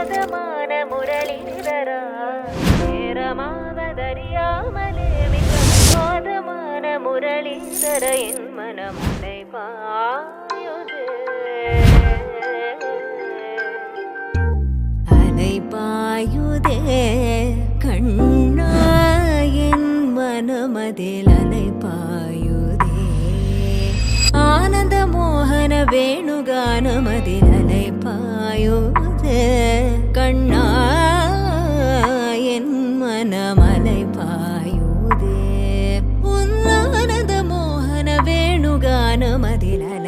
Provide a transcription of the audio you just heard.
மோதமான முரளிதரா நேரமாவதறியாமலே மிக மோதமான முரளிதர என் மனமுனை பாயுதே அலை பாயுதே கண்ணா என் மனமதில் அலை பாயுதே ஆனந்த மோகன வேணுகானமதில் அலை பாயுதே கண்ணா என் மனமலை பாயுதே உன் ஆனந்த மோகன வேணுகானமதில் அலை